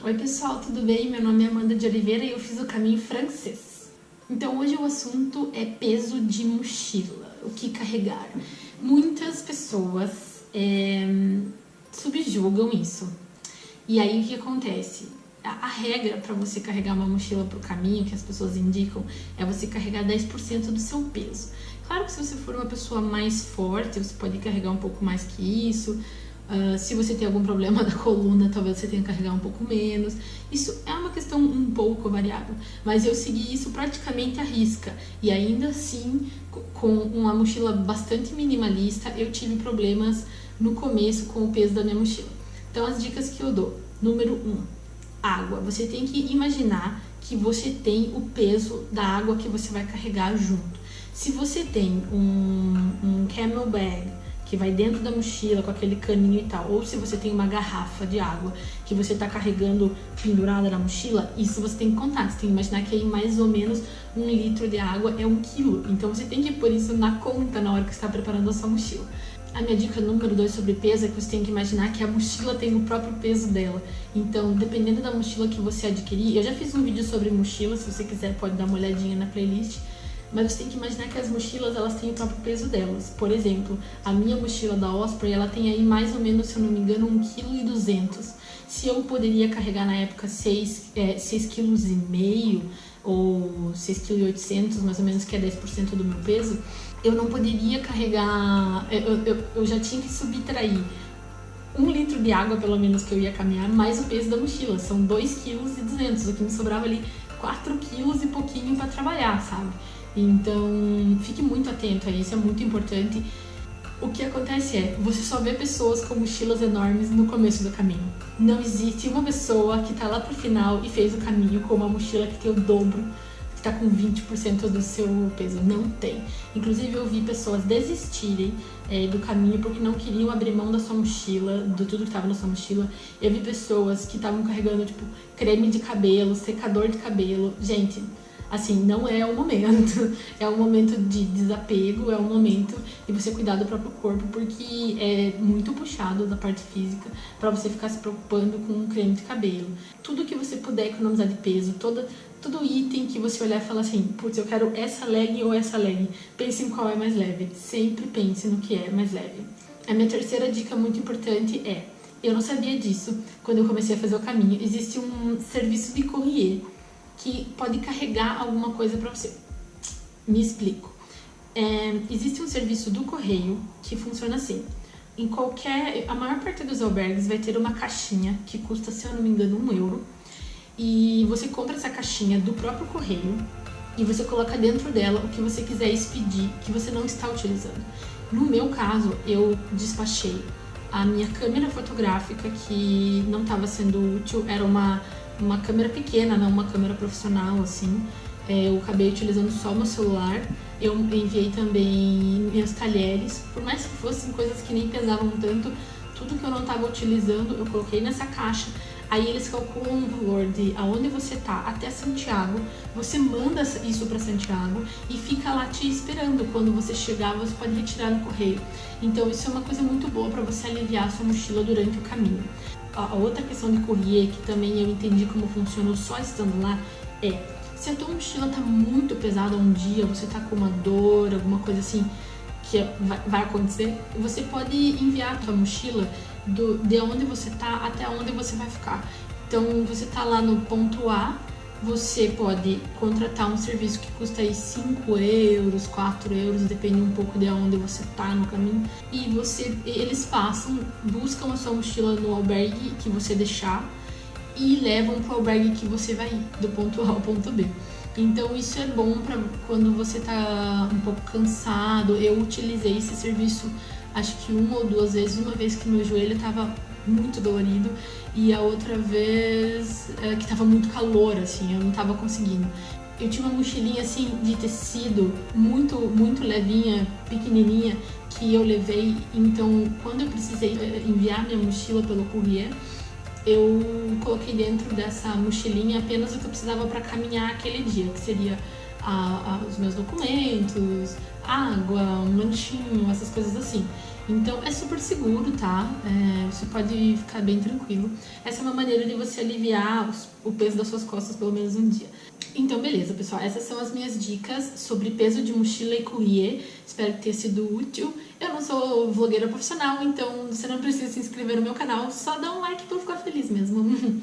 Oi pessoal, tudo bem? Meu nome é Amanda de Oliveira e eu fiz o caminho francês. Então hoje o assunto é peso de mochila, o que carregar. Muitas pessoas subjugam isso. E aí o que acontece? A regra para você carregar uma mochila para o caminho, que as pessoas indicam, é você carregar 10% do seu peso. Claro que se você for uma pessoa mais forte, você pode carregar um pouco mais que isso. Se você tem algum problema da coluna, talvez você tenha que carregar um pouco menos. Isso é uma questão um pouco variável, mas eu segui isso praticamente à risca. E ainda assim, com uma mochila bastante minimalista, eu tive problemas no começo com o peso da minha mochila. Então as dicas que eu dou: número 1, água. Você tem que imaginar que você tem o peso da água que você vai carregar junto. Se você tem um camel bag que vai dentro da mochila com aquele caninho e tal, ou se você tem uma garrafa de água que você está carregando pendurada na mochila, isso você tem que contar. Você tem que imaginar que aí mais ou menos 1 litro de água é 1 quilo. Então você tem que pôr isso na conta na hora que você está preparando a sua mochila. A minha dica número 2 sobre peso é que você tem que imaginar que a mochila tem o próprio peso dela. Então, dependendo da mochila que você adquirir, eu já fiz um vídeo sobre mochila, se você quiser pode dar uma olhadinha na playlist. Mas você tem que imaginar que as mochilas, elas têm o próprio peso delas. Por exemplo, a minha mochila da Osprey, ela tem aí mais ou menos, se eu não me engano, 1,2 kg. Se eu poderia carregar na época 6,5 kg ou 6,8 kg, mais ou menos, que é 10% do meu peso, eu não poderia carregar, eu já tinha que subtrair 1 litro de água, pelo menos, que eu ia caminhar, mais o peso da mochila. São 2,2 kg. O que me sobrava ali 4 kg e pouquinho para trabalhar, sabe? Então, fique muito atento a isso, é muito importante. O que acontece é, você só vê pessoas com mochilas enormes no começo do caminho. Não existe uma pessoa que tá lá pro final e fez o caminho com uma mochila que tem o dobro, que tá com 20% do seu peso. Não tem. Inclusive, eu vi pessoas desistirem do caminho porque não queriam abrir mão da sua mochila, de tudo que tava na sua mochila. Eu vi pessoas que estavam carregando, tipo, creme de cabelo, secador de cabelo. Gente, assim, não é o momento. É um momento de desapego, é um momento de você cuidar do próprio corpo, porque é muito puxado da parte física para você ficar se preocupando com um creme de cabelo. Tudo que você puder economizar de peso, todo item que você olhar e falar assim, putz, eu quero essa legging ou essa legging, pense em qual é mais leve. Sempre pense no que é mais leve. A minha terceira dica muito importante é, eu não sabia disso quando eu comecei a fazer o caminho, existe um serviço de courrier que pode carregar alguma coisa para você. Me explico. Existe um serviço do correio que funciona assim. A maior parte dos albergues vai ter uma caixinha que custa, se eu não me engano, €1. E você compra essa caixinha do próprio correio e você coloca dentro dela o que você quiser expedir, que você não está utilizando. No meu caso, eu despachei a minha câmera fotográfica, que não estava sendo útil, era uma câmera pequena, não uma câmera profissional, assim. Eu acabei utilizando só meu celular. Eu enviei também meus talheres, por mais que fossem coisas que nem pesavam tanto, tudo que eu não estava utilizando, eu coloquei nessa caixa. Aí eles calculam o valor de aonde você tá até Santiago, você manda isso para Santiago e fica lá te esperando. Quando você chegar, você pode retirar no correio. Então isso é uma coisa muito boa para você aliviar a sua mochila durante o caminho. A outra questão de courrier, que também eu entendi como funcionou só estando lá, é, se a tua mochila tá muito pesada um dia, você tá com uma dor, alguma coisa assim, que vai acontecer, você pode enviar a tua mochila de onde você tá até onde você vai ficar. Então, você tá lá no ponto A, você pode contratar um serviço que custa aí €5, €4, depende um pouco de onde você tá no caminho. E eles buscam a sua mochila no albergue que você deixar e levam pro albergue que você vai ir, do ponto A ao ponto B. Então isso é bom para quando você tá um pouco cansado. Eu utilizei esse serviço acho que 1 ou 2 vezes, uma vez que meu joelho estava muito dolorido e a outra vez que estava muito calor, assim, eu não estava conseguindo. Eu tinha uma mochilinha assim de tecido muito, muito levinha, pequenininha, que eu levei. Então, quando eu precisei enviar minha mochila pelo courrier, eu coloquei dentro dessa mochilinha apenas o que eu precisava para caminhar aquele dia, que seria os meus documentos, água, um lanchinho, essas coisas assim. Então é super seguro, tá? Você pode ficar bem tranquilo. Essa é uma maneira de você aliviar o peso das suas costas pelo menos um dia. Então beleza, pessoal, essas são as minhas dicas sobre peso de mochila e courrier. Espero que tenha sido útil. Eu não sou vlogueira profissional, então você não precisa se inscrever no meu canal, só dá um like pra eu ficar feliz mesmo.